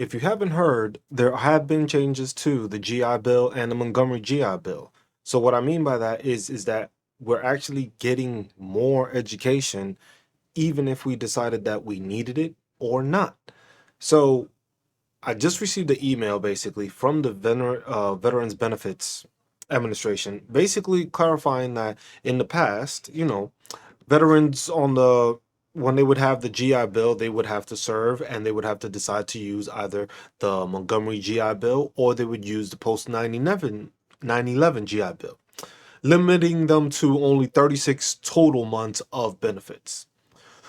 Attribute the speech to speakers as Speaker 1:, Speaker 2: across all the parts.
Speaker 1: if you haven't heard, there have been changes to the GI Bill and the Montgomery GI Bill. So what I mean by that is that we're actually getting more education even if we decided that we needed it or not. So I just received an email basically from the Veterans Benefits Administration, basically clarifying that in the past, veterans on the when they would have the GI Bill, they would have to serve and they would have to decide to use either the Montgomery GI Bill or they would use the post 9/11 GI Bill, limiting them to only 36 total months of benefits.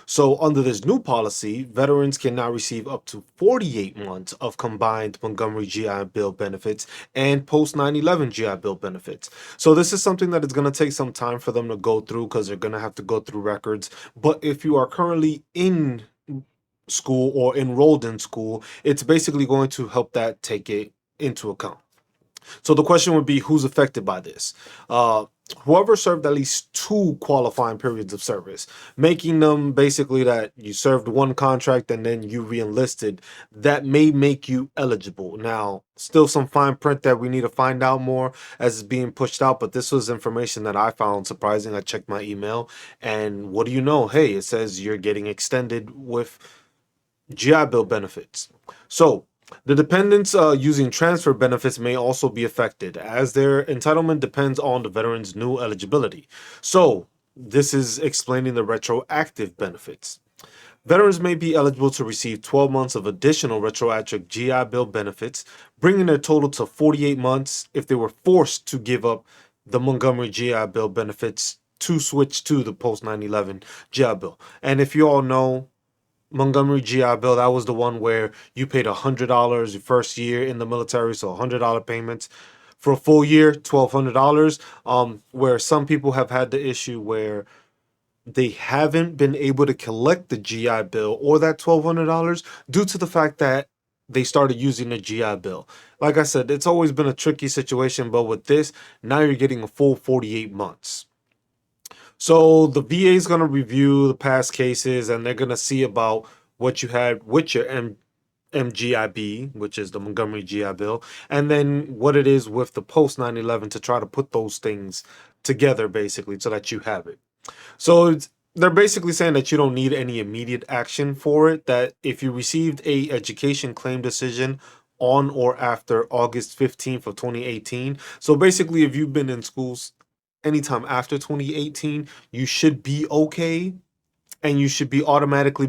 Speaker 1: So, under this new policy, veterans can now receive up to 48 months of combined Montgomery GI Bill benefits and post 9/11 GI Bill benefits. So, this is something that is going to take some time for them to go through because they're going to have to go through records. But if you are currently in school or enrolled in school, it's basically going to help that take it into account. So the question would be, who's affected by this? Whoever served at least two qualifying periods of service, making them basically that you served one contract and then you re-enlisted, that may make you eligible. Now, still some fine print that we need to find out more as it's being pushed out, but this was information that I found surprising. I checked my email, and what do you know? Hey, it says you're getting extended with GI Bill benefits. So, the dependents using transfer benefits may also be affected, as their entitlement depends on the veteran's new eligibility. So, this is explaining the retroactive benefits. Veterans may be eligible to receive 12 months of additional retroactive GI Bill benefits, bringing their total to 48 months if they were forced to give up the Montgomery GI Bill benefits to switch to the post 9/11 GI Bill. And if you all know, Montgomery GI Bill, that was the one where you paid $100 your first year in the military, so $100 payments for a full year, $1,200. Where some people have had the issue where they haven't been able to collect the GI Bill or that $1,200 due to the fact that they started using the GI Bill. Like I said, it's always been a tricky situation, but with this, now you're getting a full 48 months. So the VA is going to review the past cases and they're going to see about what you had with your MGIB, which is the Montgomery GI Bill, and then what it is with the post 9/11 to try to put those things together basically so that you have it. So they're basically saying that you don't need any immediate action for it, that if you received a education claim decision on or after August 15th of 2018. So basically if you've been in schools anytime after 2018, you should be okay and you should be automatically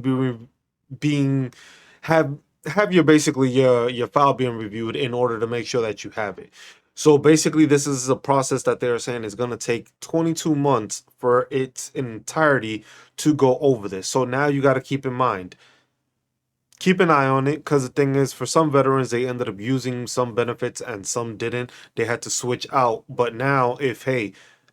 Speaker 1: being have your basically your file being reviewed in order to make sure that you have it. So basically this is a process that they're saying is going to take 22 months for its entirety to go over this. So now you got to keep in mind, keep an eye on it, because the thing is, for some veterans they ended up using some benefits and some didn't. They had to switch out. But now if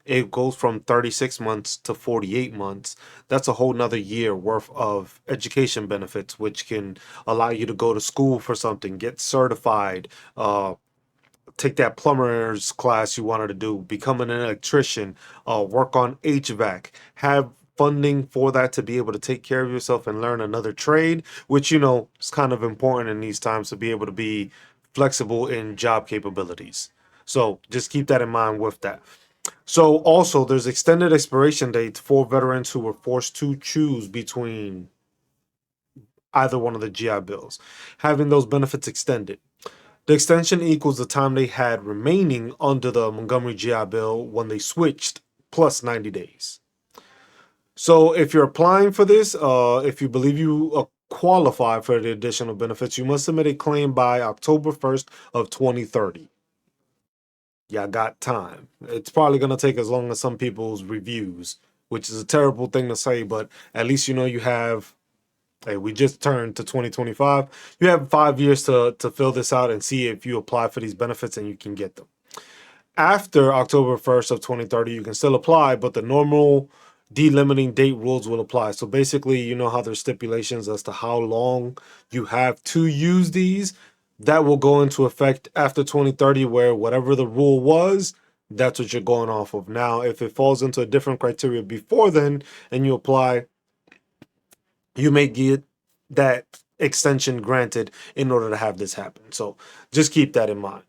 Speaker 1: it goes from 36 months to 48 months, that's a whole nother year worth of education benefits, which can allow you to go to school for something, get certified, take that plumber's class you wanted to do, become an electrician, work on HVAC, have funding for that to be able to take care of yourself and learn another trade, which is kind of important in these times to be able to be flexible in job capabilities. So just keep that in mind with that. So also there's extended expiration dates for veterans who were forced to choose between either one of the GI bills, having those benefits extended. The extension equals the time they had remaining under the Montgomery GI Bill when they switched, plus 90 days. So if you're applying for this, if you believe you qualify for the additional benefits, you must submit a claim by October 1st of 2030. Y'all got time. It's probably going to take as long as some people's reviews, which is a terrible thing to say, but at least you have, hey, we just turned to 2025. You have 5 years to fill this out and see if you apply for these benefits and you can get them. After October 1st of 2030, you can still apply, but the normal delimiting date rules will apply. So basically, you know how there's stipulations as to how long you have to use these. That will go into effect after 2030, where whatever the rule was, that's what you're going off of. Now, if it falls into a different criteria before then and you apply, you may get that extension granted in order to have this happen. So just keep that in mind.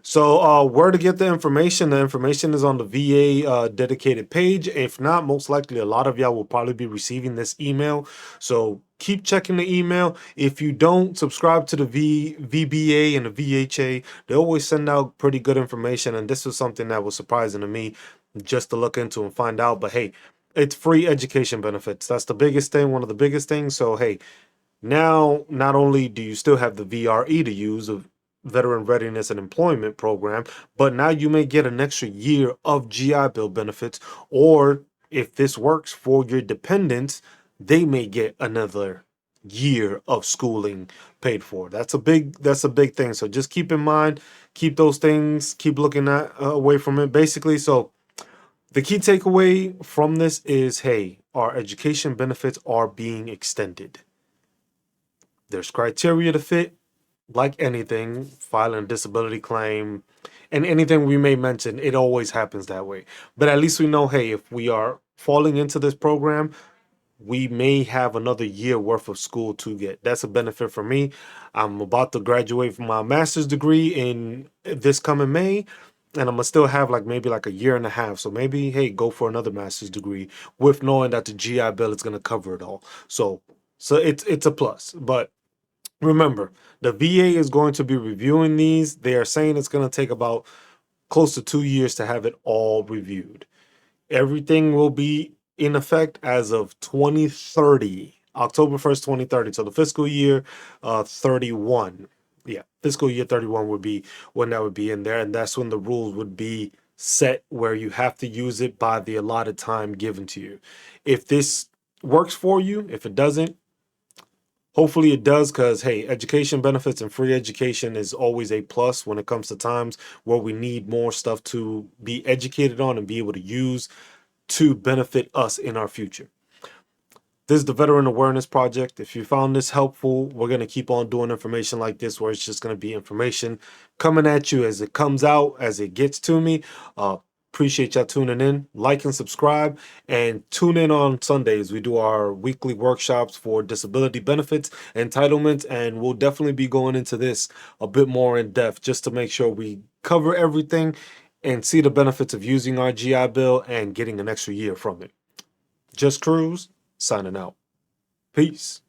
Speaker 1: So, where to get the information? The information is on the VA dedicated page. If not, most likely a lot of y'all will probably be receiving this email. So keep checking the email. If you don't subscribe to the VBA and the VHA, they always send out pretty good information. And this was something that was surprising to me just to look into and find out. But hey, it's free education benefits. That's the biggest thing, one of the biggest things. So hey, now, not only do you still have the VRE to use, of Veteran Readiness and Employment Program, but now you may get an extra year of GI Bill benefits, or if this works for your dependents, they may get another year of schooling paid for. That's a big thing. So just keep in mind, keep those things, keep looking at away from it. Basically, so the key takeaway from this is, hey, our education benefits are being extended. There's criteria to fit, like anything, filing a disability claim, and anything we may mention, it always happens that way. But at least we know, hey, if we are falling into this program, we may have another year worth of school to get. That's a benefit for me. I'm about to graduate from my master's degree in this coming May, and I'm gonna still have like maybe like a year and a half. So maybe, hey, go for another master's degree with knowing that the GI Bill is gonna cover it all. So it's a plus. But remember, the VA is going to be reviewing these. They are saying it's going to take about close to 2 years to have it all reviewed. Everything will be in effect as of 2030, October 1st, 2030. So the fiscal year 31. Yeah, fiscal year 31 would be when that would be in there. And that's when the rules would be set where you have to use it by the allotted time given to you. If this works for you, if it doesn't, hopefully it does, because hey, education benefits and free education is always a plus when it comes to times where we need more stuff to be educated on and be able to use to benefit us in our future. This is the Veteran Awareness Project. If you found this helpful, we're going to keep on doing information like this where it's just going to be information coming at you as it comes out, as it gets to me. Appreciate y'all tuning in. Like and subscribe, and tune in on Sundays. We do our weekly workshops for disability benefits, entitlements, and we'll definitely be going into this a bit more in depth just to make sure we cover everything and see the benefits of using our GI Bill and getting an extra year from it. Just Cruise, signing out. Peace.